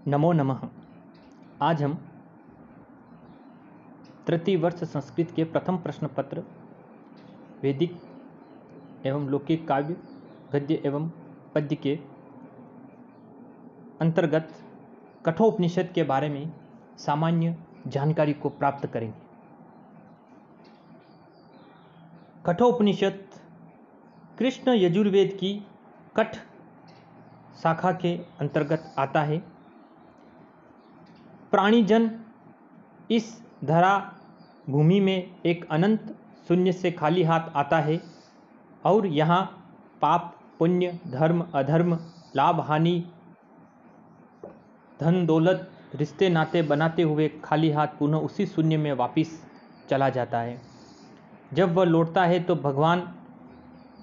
नमो नमः। आज हम तृतीय वर्ष संस्कृत के प्रथम प्रश्न पत्र वैदिक एवं लौकिक काव्य गद्य एवं पद्य के अंतर्गत कठोपनिषद के बारे में सामान्य जानकारी को प्राप्त करेंगे। कठोपनिषद कृष्ण यजुर्वेद की कठ शाखा के अंतर्गत आता है। प्राणीजन इस धरा भूमि में एक अनंत शून्य से खाली हाथ आता है और यहाँ पाप पुण्य धर्म अधर्म लाभ हानि धन दौलत रिश्ते नाते बनाते हुए खाली हाथ पुनः उसी शून्य में वापस चला जाता है। जब वह लौटता है तो भगवान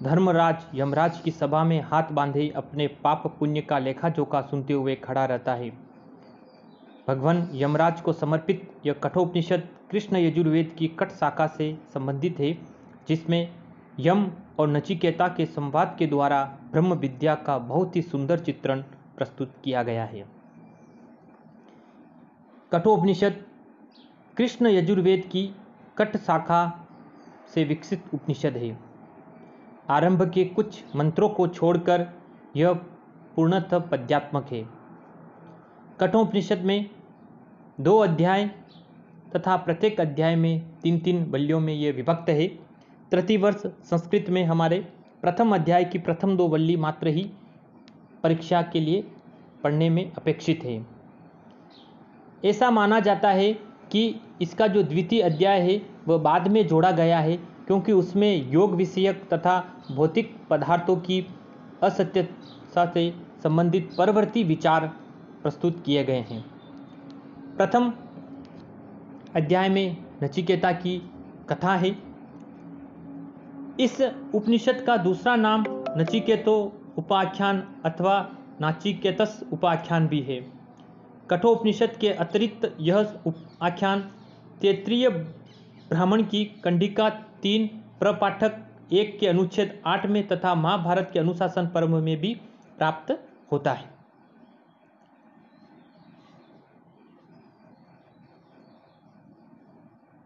धर्मराज यमराज की सभा में हाथ बांधे अपने पाप पुण्य का लेखा जोखा सुनते हुए खड़ा रहता है। भगवान यमराज को समर्पित यह कठोपनिषद कृष्ण यजुर्वेद की कठ शाखा से संबंधित है, जिसमें यम और नचिकेता के संवाद के द्वारा ब्रह्म विद्या का बहुत ही सुंदर चित्रण प्रस्तुत किया गया है। कठोपनिषद कृष्ण यजुर्वेद की कठ शाखा से विकसित उपनिषद है। आरंभ के कुछ मंत्रों को छोड़कर यह पूर्णतः पद्यात्मक है। कठोपनिषद में 2 अध्याय तथा प्रत्येक अध्याय में 3-3 वल्लियों में यह विभक्त है। तृतीय वर्ष संस्कृत में हमारे प्रथम अध्याय की प्रथम 2 वल्ली मात्र ही परीक्षा के लिए पढ़ने में अपेक्षित है। ऐसा माना जाता है कि इसका जो द्वितीय अध्याय है वह बाद में जोड़ा गया है, क्योंकि उसमें योग विषयक तथा भौतिक पदार्थों की असत्यता से संबंधित परवर्ती विचार प्रस्तुत किए गए हैं। प्रथम अध्याय में नचिकेता की कथा है। इस उपनिषद का दूसरा नाम नचिकेतो उपाख्यान अथवा नाचिकेतस उपाख्यान भी है। कठोपनिषद के अतिरिक्त यह उपाख्यान तैत्तिरीय ब्राह्मण की कंडिका 3 प्रपाठक 1 के अनुच्छेद 8 में तथा महाभारत के अनुशासन पर्व में भी प्राप्त होता है।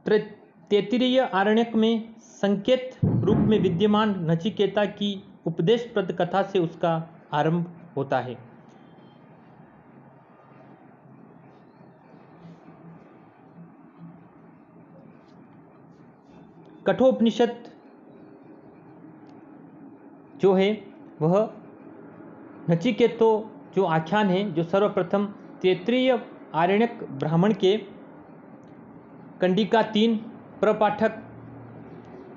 तैत्तिरीय आरण्यक में संकेत रूप में विद्यमान नचिकेता की उपदेशप्रद कथा से उसका आरंभ होता है। कठोपनिषद जो है वह नचिकेतो जो आख्यान है, जो सर्वप्रथम तैत्तिरीय आरण्यक ब्राह्मण के कंडिका 3 प्रपाठक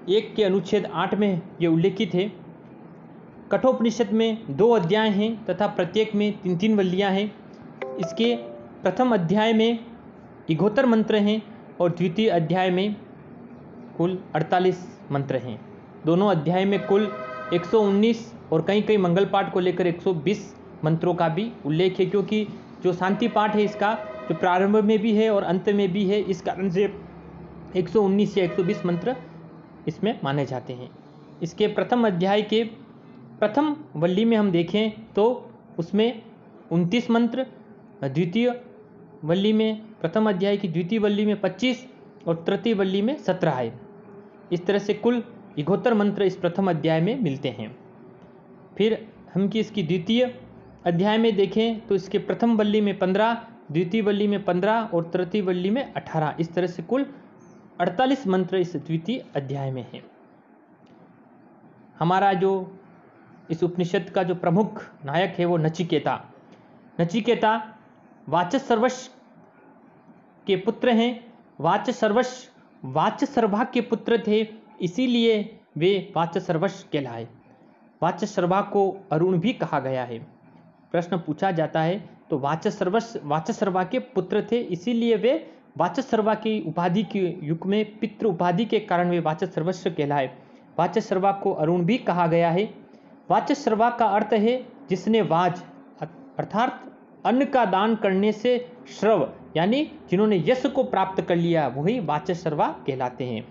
1 के अनुच्छेद 8 में ये उल्लेखित है। कठोपनिषद में 2 अध्याय हैं तथा प्रत्येक में 3-3 वल्लियाँ हैं। इसके प्रथम अध्याय में इगोत्तर मंत्र हैं और द्वितीय अध्याय में कुल 48 मंत्र हैं। दोनों अध्याय में कुल 119 और कई मंगल पाठ को लेकर 120 मंत्रों का भी उल्लेख है, क्योंकि जो शांति पाठ है इसका जो प्रारंभ में भी है और अंत में भी है, इस कारण से 119 या 120 मंत्र इसमें माने जाते हैं। इसके प्रथम अध्याय के प्रथम वल्ली में हम देखें तो उसमें 29 मंत्र, द्वितीय वल्ली में प्रथम अध्याय की द्वितीय वल्ली में 25 और तृतीय वल्ली में 17 है। इस तरह से कुल 71 मंत्र इस प्रथम अध्याय में मिलते हैं। फिर हम इसकी द्वितीय अध्याय में देखें तो इसके प्रथम वल्ली में 15, द्वितीय वल्ली में 15 और तृतीय वल्ली में 18। इस तरह से कुल 48 मंत्र इस द्वितीय अध्याय में है। हमारा जो इस उपनिषद का जो प्रमुख नायक है वो नचिकेता। नचिकेता वाचस्सर्वश के पुत्र हैं। वाचस्सर्वा के पुत्र थे, इसीलिए वे वाचस्सर्वश कहलाए। वाचस्सर्वा को अरुण भी कहा गया है। प्रश्न पूछा जाता है तो वाचस्सर्वा के पुत्र थे, इसीलिए वे वाचस्सर्वा की उपाधि के युग में पितृ उपाधि के कारण वे वाचस्सर्वश कहलाए। वाचस्सर्वा को अरुण भी कहा गया है। वाचस्सर्वा का अर्थ है जिसने वाज अर्थात अन्न का दान करने से श्रव यानी जिन्होंने यश को प्राप्त कर लिया, वही वाचस्सर्वा कहलाते हैं।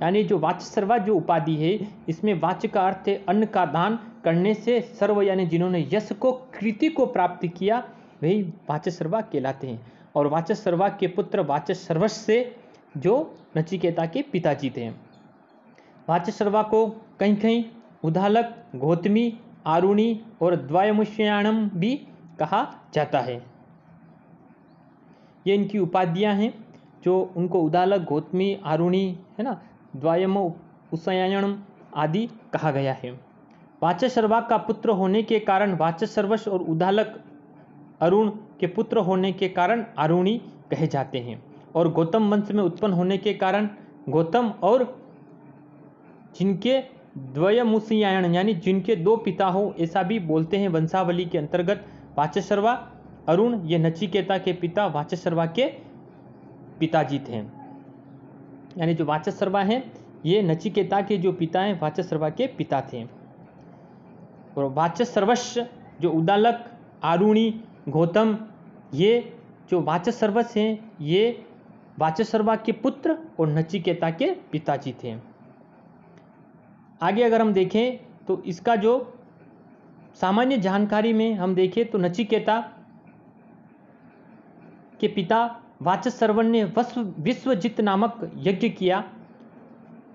यानी जो वाचस्सर्वा जो उपाधि है, इसमें वाच्य का अर्थ है अन्न का दान करने से, सर्व यानी जिन्होंने यश को कृति को प्राप्त किया, वही वाचस्पर्वा कहलाते हैं। और वाचस्पर्वा के पुत्र वाचस्पर्वस से जो नचिकेता के पिताजी थे। वाचस्पर्वा को कहीं कहीं उदालक, गौतमी, आरुणि और द्वयमुष्याणम भी कहा जाता है। ये इनकी उपाधियां हैं जो उनको उदालक, गौतमी, आरुणि है ना, द्वयम उषयायणम आदि कहा गया है। वाचस्पर्वा का पुत्र होने के कारण वाचस्पर्वस और उदालक अरुण के पुत्र होने के कारण आरुणि कहे जाते हैं। और गौतम वंश में उत्पन्न होने के कारण गौतम और जिनके द्वयमुषयायण यानी जिनके दो पिता हो ऐसा भी बोलते हैं। वंशावली के अंतर्गत वाचस्पर्वा, अरुण ये नचिकेता के पिता वाचस्पर्वा के पिताजी थे। यानी जो वाचस्पर्वा हैं ये नचिकेता के जो पिता हैं वाचस्पर्वा के पिता थे। और वाचस्पर्वस जो उदालक, आरुणि, गौतम ये जो वाचस्पर्वस हैं ये वाचस्पर्वा के पुत्र और नचिकेता के पिताजी थे। आगे अगर हम देखें तो इसका जो सामान्य जानकारी में हम देखें तो नचिकेता के पिता वाचस्पर्वन ने विश्वजित नामक यज्ञ किया।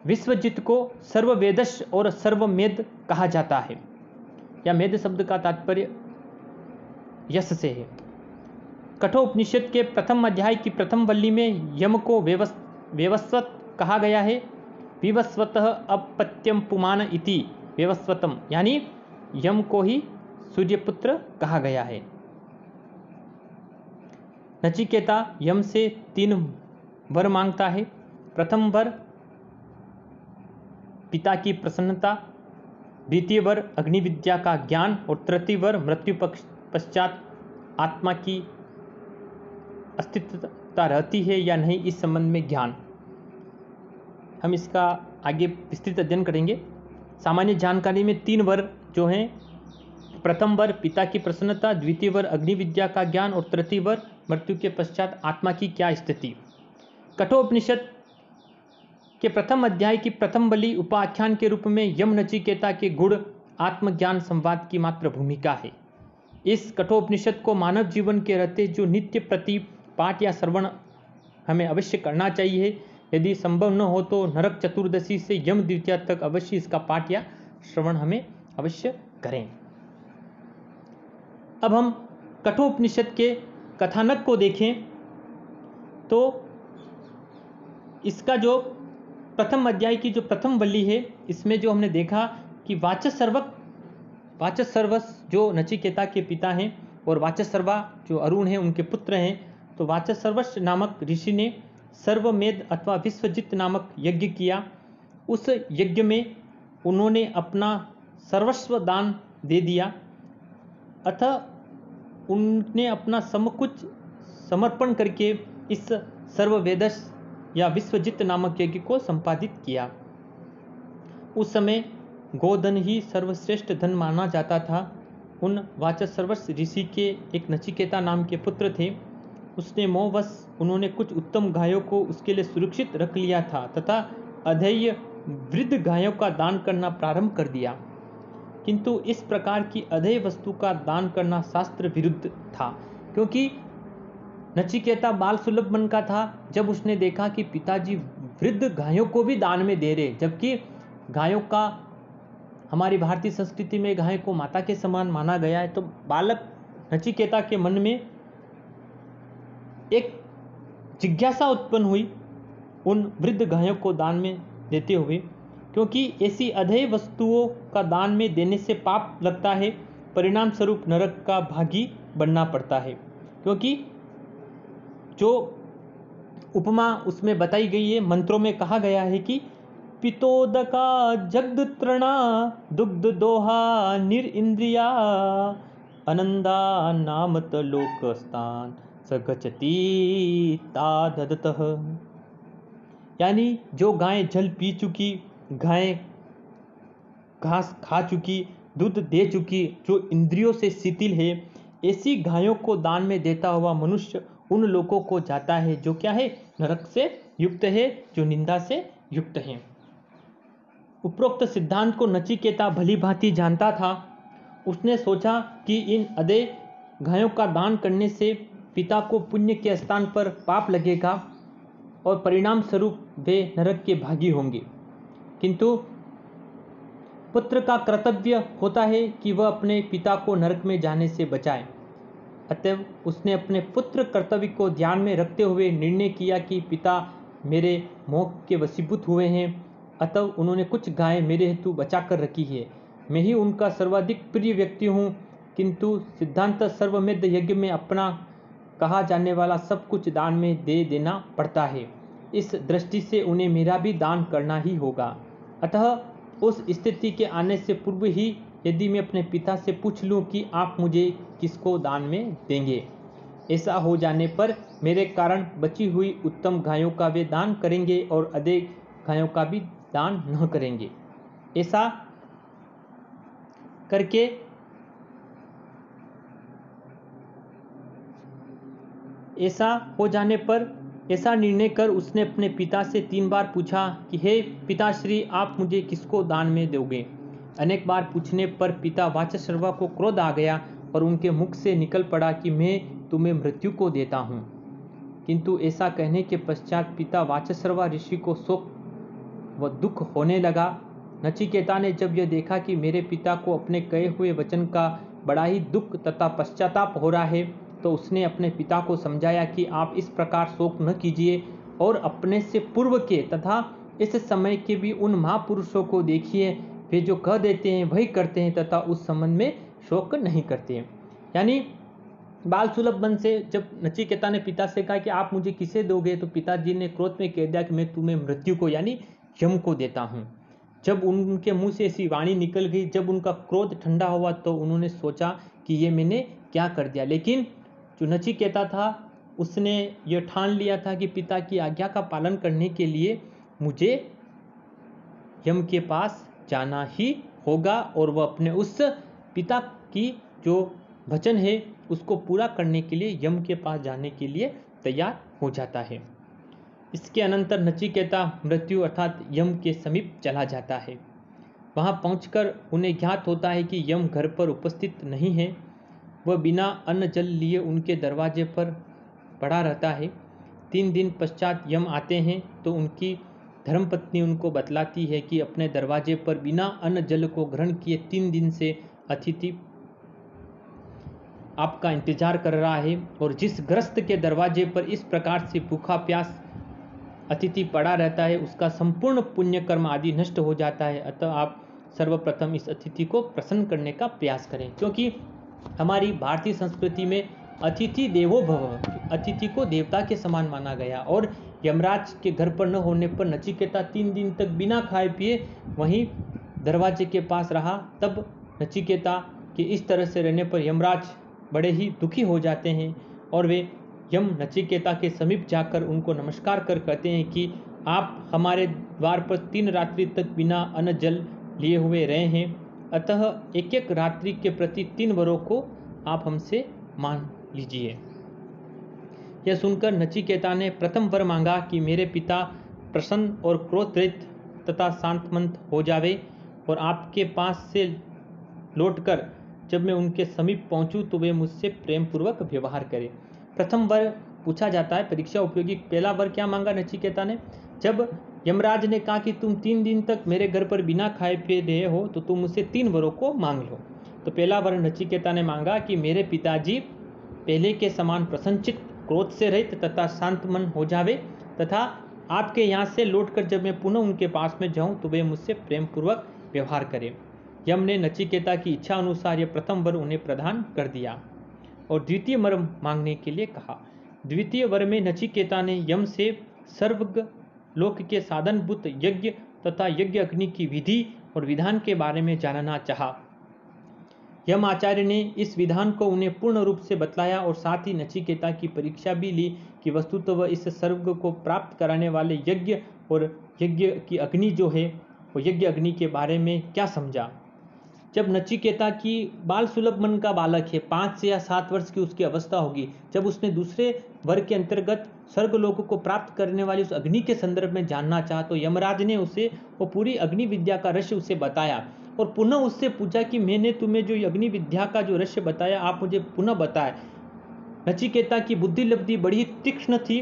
विश्वजित को सर्ववेदश और सर्वमेध कहा जाता है, या मेध शब्द का तात्पर्य यश से है। कठोपनिषद के प्रथम अध्याय की प्रथम वल्ली में यम को वेवस्वत कहा गया है। विवस्वतः अपत्यम पुमान इति वेवस्वतम, यानी यम को ही सूर्यपुत्र कहा गया है। नचिकेता यम से 3 वर मांगता है। प्रथम वर पिता की प्रसन्नता, द्वितीय वर अग्निविद्या का ज्ञान और तृतीय वर मृत्यु पश्चात आत्मा की अस्तित्वता रहती है या नहीं इस संबंध में ज्ञान। हम इसका आगे विस्तृत अध्ययन करेंगे। सामान्य जानकारी में 3 वर जो हैं, प्रथम वर पिता की प्रसन्नता, द्वितीय वर अग्निविद्या का ज्ञान और तृतीय वर मृत्यु के पश्चात आत्मा की क्या स्थिति। कठोपनिषद के प्रथम अध्याय की प्रथम बलि उपाख्यान के रूप में यम नचिकेता के गुण आत्मज्ञान संवाद की मात्र भूमिका है। इस कठोपनिषद को मानव जीवन के रहते जो नित्य प्रति पाठ या श्रवण हमें अवश्य करना चाहिए। यदि संभव न हो तो नरक चतुर्दशी से यम द्वितीया तक अवश्य इसका पाठ या श्रवण हमें अवश्य करें। अब हम कठोपनिषद के कथानक को देखें तो इसका जो प्रथम अध्याय की जो प्रथम वल्ली है इसमें जो हमने देखा कि वाचस्पर्वस जो नचिकेता के पिता हैं और वाचस्पर्वा जो अरुण हैं उनके पुत्र हैं। तो वाचस्पर्वस नामक ऋषि ने सर्वमेध अथवा विश्वजित नामक यज्ञ किया। उस यज्ञ में उन्होंने अपना सर्वस्व दान दे दिया, अतः उनने अपना सब कुछ समर्पण करके इस सर्ववेदस या विश्वजित नामक यज्ञ को संपादित किया। उस समय गोधन ही सर्वश्रेष्ठ धन माना जाता था। उन वाचस्पर्वस ऋषि के एक नचिकेता नाम के पुत्र थे। उसने मोहवश उन्होंने कुछ उत्तम गायों को उसके लिए सुरक्षित रख लिया था तथा अधेय वृद्ध गायों का दान करना प्रारंभ कर दिया। किंतु इस प्रकार की अधेय वस्तु का दान करना शास्त्र विरुद्ध था, क्योंकि नचिकेता बाल सुलभ मन का था। जब उसने देखा कि पिताजी वृद्ध गायों को भी दान में दे रहे, जबकि गायों का हमारी भारतीय संस्कृति में गाय को माता के समान माना गया है, तो बालक नचिकेता के मन में एक जिज्ञासा उत्पन्न हुई उन वृद्ध गायों को दान में देते हुए, क्योंकि ऐसी अधेय वस्तुओं का दान में देने से पाप लगता है, परिणाम स्वरूप नरक का भागी बनना पड़ता है। क्योंकि जो उपमा उसमें बताई गई है, मंत्रों में कहा गया है कि पितोदका जगदत्रणा दुग्ध दोहा निरिंद्रिया अनंदा नामत लोकस्तान सगचती तादतः। यानी जो गाय जल पी चुकी, गाय घास खा चुकी, दूध दे चुकी, जो इंद्रियों से शिथिल है, ऐसी गायों को दान में देता हुआ मनुष्य उन लोगों को जाता है जो क्या है, नरक से युक्त है, जो निंदा से युक्त है। उपरोक्त सिद्धांत को नचिकेता भली भांति जानता था। उसने सोचा कि इन अधेय गायों का दान करने से पिता को पुण्य के स्थान पर पाप लगेगा और परिणाम स्वरूप वे नरक के भागी होंगे, किंतु पुत्र का कर्तव्य होता है कि वह अपने पिता को नरक में जाने से बचाए। अतएव उसने अपने पुत्र कर्तव्य को ध्यान में रखते हुए निर्णय किया कि पिता मेरे मोह के वशीभूत हुए हैं, अतः उन्होंने कुछ गायें मेरे हेतु बचा कर रखी है। मैं ही उनका सर्वाधिक प्रिय व्यक्ति हूँ, किंतु सिद्धांत सर्वमेध यज्ञ में अपना कहा जाने वाला सब कुछ दान में दे देना पड़ता है। इस दृष्टि से उन्हें मेरा भी दान करना ही होगा। अतः उस स्थिति के आने से पूर्व ही यदि मैं अपने पिता से पूछ लूं कि आप मुझे किसको दान में देंगे, ऐसा हो जाने पर मेरे कारण बची हुई उत्तम गायों का वे दान करेंगे और अधिक गायों का भी दान न करेंगे। ऐसा करके ऐसा हो जाने पर ऐसा निर्णय कर उसने अपने पिता से 3 बार पूछा कि हे पिताश्री, आप मुझे किसको दान में दोगे। अनेक बार पूछने पर पिता वाचस्रवा को क्रोध आ गया और उनके मुख से निकल पड़ा कि मैं तुम्हें मृत्यु को देता हूँ। किंतु ऐसा कहने के पश्चात पिता वाचस्रवा ऋषि को शोक व दुख होने लगा। नचिकेता ने जब यह देखा कि मेरे पिता को अपने कहे हुए वचन का बड़ा ही दुख तथा पश्चाताप हो रहा है, तो उसने अपने पिता को समझाया कि आप इस प्रकार शोक न कीजिए और अपने से पूर्व के तथा इस समय के भी उन महापुरुषों को देखिए, वे जो कह देते हैं वही करते हैं तथा उस संबंध में शोक नहीं करते हैं। यानी बाल सुलभ मन से जब नचिकेता ने पिता से कहा कि आप मुझे किसे दोगे, तो पिताजी ने क्रोध में कह दिया कि मैं तुम्हें मृत्यु को यानी यम को देता हूँ। जब उनके मुंह से ऐसी वाणी निकल गई, जब उनका क्रोध ठंडा हुआ, तो उन्होंने सोचा कि ये मैंने क्या कर दिया। लेकिन जो नचिकेता था उसने यह ठान लिया था कि पिता की आज्ञा का पालन करने के लिए मुझे यम के पास जाना ही होगा और वह अपने उस पिता की जो वचन है उसको पूरा करने के लिए यम के पास जाने के लिए तैयार हो जाता है। इसके अनंतर नचिकेता मृत्यु अर्थात यम के समीप चला जाता है। वहां पहुंचकर उन्हें ज्ञात होता है कि यम घर पर उपस्थित नहीं है। वह बिना अन्न जल लिए उनके दरवाजे पर पड़ा रहता है। 3 दिन पश्चात यम आते हैं तो उनकी धर्मपत्नी उनको बतलाती है कि अपने दरवाजे पर बिना अन्न जल को ग्रहण किए 3 दिन से अतिथि आपका इंतजार कर रहा है, और जिस ग्रस्त के दरवाजे पर इस प्रकार से भूखा प्यास अतिथि पड़ा रहता है उसका संपूर्ण पुण्य कर्म आदि नष्ट हो जाता है। अतः आप सर्वप्रथम इस अतिथि को प्रसन्न करने का प्रयास करें, क्योंकि हमारी भारतीय संस्कृति में अतिथि देवो भव, अतिथि को देवता के समान माना गया। और यमराज के घर पर न होने पर नचिकेता 3 दिन तक बिना खाए पिए वहीं दरवाजे के पास रहा। तब नचिकेता के इस तरह से रहने पर यमराज बड़े ही दुखी हो जाते हैं और वे यम नचिकेता के समीप जाकर उनको नमस्कार कर कहते हैं कि आप हमारे द्वार पर 3 रात्रि तक बिना अन्न जल लिए हुए रहे हैं, अतः एक एक रात्रि के प्रति 3 वरों को आप हमसे मान लीजिए। यह सुनकर नचिकेता ने प्रथम वर मांगा कि मेरे पिता प्रसन्न और क्रोधरहित तथा शांतमंत हो जावे और आपके पास से लौटकर जब मैं उनके समीप पहुंचूं तो वे मुझसे प्रेम पूर्वक व्यवहार करें। प्रथम वर पूछा जाता है परीक्षा उपयोगी। पहला वर क्या मांगा नचिकेता ने? जब यमराज ने कहा कि तुम 3 दिन तक मेरे घर पर बिना खाए पिए रहे हो तो तुम मुझसे 3 वरों को मांग लो। तो पहला वर नचिकेता ने मांगा कि मेरे पिताजी पहले के समान प्रसन्नचित्त, क्रोध से रहित तथा शांत मन हो जावे तथा आपके यहाँ से लौटकर जब मैं पुनः उनके पास में जाऊँ तो वे मुझसे प्रेम पूर्वक व्यवहार करें। यम ने नचिकेता की इच्छा अनुसार यह प्रथम वर उन्हें प्रदान कर दिया और द्वितीय वर मांगने के लिए कहा। द्वितीय वर में नचिकेता ने यम से सर्वज्ञ लोक के साधनभूत यज्ञ तथा यज्ञ अग्नि की विधि और विधान के बारे में जानना चाहा। यम आचार्य ने इस विधान को उन्हें पूर्ण रूप से बतलाया और साथ ही नचिकेता की परीक्षा भी ली कि वस्तुतः वह इस सर्वज्ञ को प्राप्त कराने वाले यज्ञ और यज्ञ की अग्नि जो है वो यज्ञ अग्नि के बारे में क्या समझा। जब नचिकेता की बाल सुलभ मन का बालक है, 5 से या 7 वर्ष की उसकी अवस्था होगी, जब उसने दूसरे वर्ग के अंतर्गत स्वर्गलोक को प्राप्त करने वाली उस अग्नि के संदर्भ में जानना चाहा तो यमराज ने उसे वो पूरी अग्नि विद्या का रहस्य उसे बताया और पुनः उससे पूछा कि मैंने तुम्हें जो अग्नि विद्या का जो रहस्य बताया आप मुझे पुनः बताए। नचिकेता की बुद्धि लब्धि बड़ी तीक्ष्ण थी,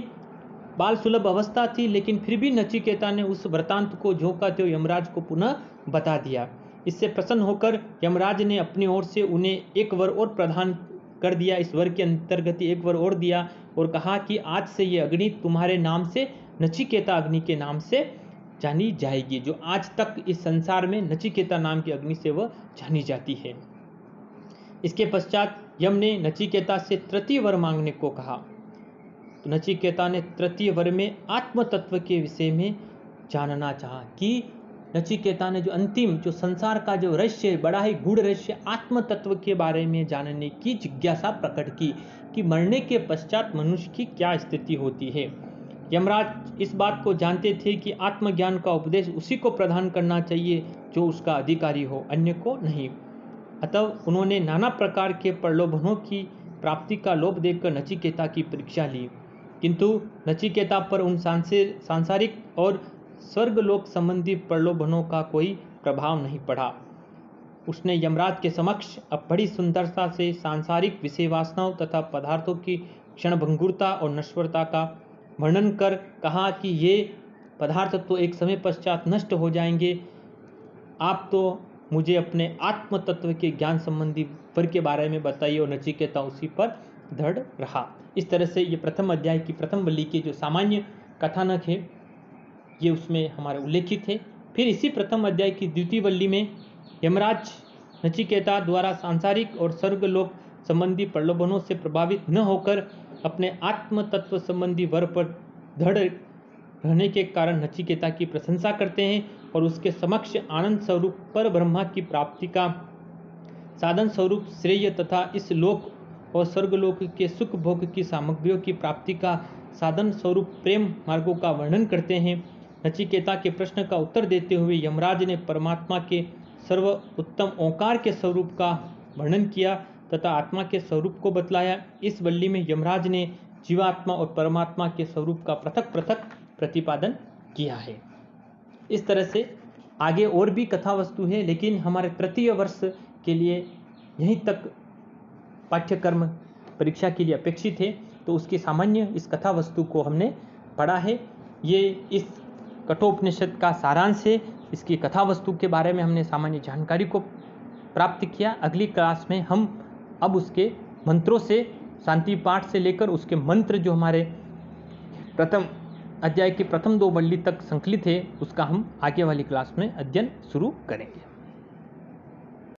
बाल सुलभ अवस्था थी, लेकिन फिर भी नचिकेता ने उस वृतांत को झोंका तो यमराज को पुनः बता दिया। इससे प्रसन्न होकर यमराज ने अपनी ओर से उन्हें एक वर और प्रदान कर दिया। इस वर के अंतर्गत एक वर और दिया और कहा कि आज से ये अग्नि तुम्हारे नाम से नचिकेता अग्नि के नाम से जानी जाएगी, जो आज तक इस संसार में नचिकेता नाम की अग्नि से वह जानी जाती है। इसके पश्चात यम ने नचिकेता से तृतीय वर मांगने को कहा। तो नचिकेता ने तृतीय वर में आत्म तत्व के विषय में जानना चाहा कि नचिकेता ने जो अंतिम जो संसार का जो रहस्य बड़ा ही गूढ़ रहस्य आत्म तत्व के बारे में जानने की जिज्ञासा प्रकट की कि मरने के पश्चात मनुष्य की क्या स्थिति होती है। यमराज इस बात को जानते थे कि आत्मज्ञान का उपदेश उसी को प्रदान करना चाहिए जो उसका अधिकारी हो, अन्य को नहीं। अतः उन्होंने नाना प्रकार के प्रलोभनों की प्राप्ति का लोभ देखकर नचिकेता की परीक्षा ली, किंतु नचिकेता पर उन सांसारिक और स्वर्गलोक संबंधी प्रलोभनों का कोई प्रभाव नहीं पड़ा। उसने यमराज के समक्ष अब बड़ी सुंदरता से सांसारिक विषय वासनाओं तथा पदार्थों की क्षणभंगुरता और नश्वरता का वर्णन कर कहा कि ये पदार्थ तो एक समय पश्चात नष्ट हो जाएंगे, आप तो मुझे अपने आत्म तत्व के ज्ञान संबंधी वर के बारे में बताइए। और नचिकेता उसी पर दृढ़ रहा। इस तरह से ये प्रथम अध्याय की प्रथम वल्ली के जो सामान्य कथानक है ये उसमें हमारे उल्लेखित है। फिर इसी प्रथम अध्याय की द्वितीय वल्ली में यमराज नचिकेता द्वारा सांसारिक और स्वर्गलोक संबंधी प्रलोभनों से प्रभावित न होकर अपने आत्म तत्व संबंधी वर पर दृढ़ रहने के कारण नचिकेता की प्रशंसा करते हैं और उसके समक्ष आनंद स्वरूप पर ब्रह्मा की प्राप्ति का साधन स्वरूप श्रेय तथा इस लोक और स्वर्गलोक के सुख भोग की सामग्रियों की प्राप्ति का साधन स्वरूप प्रेम मार्गों का वर्णन करते हैं। नचिकेता के प्रश्न का उत्तर देते हुए यमराज ने परमात्मा के सर्व उत्तम ओंकार के स्वरूप का वर्णन किया तथा आत्मा के स्वरूप को बतलाया। इस वल्ली में यमराज ने जीवात्मा और परमात्मा के स्वरूप का पृथक पृथक प्रतिपादन किया है। इस तरह से आगे और भी कथा वस्तु है, लेकिन हमारे तृतीय वर्ष के लिए यहीं तक पाठ्यक्रम परीक्षा के लिए अपेक्षित है। तो उसकी सामान्य इस कथा वस्तु को हमने पढ़ा है। ये इस कठोपनिषद का सारांश है। इसकी कथा वस्तु के बारे में हमने सामान्य जानकारी को प्राप्त किया। अगली क्लास में हम अब उसके मंत्रों से शांति पाठ से लेकर उसके मंत्र जो हमारे प्रथम अध्याय की प्रथम 2 वल्ली तक संकलित है उसका हम आगे वाली क्लास में अध्ययन शुरू करेंगे।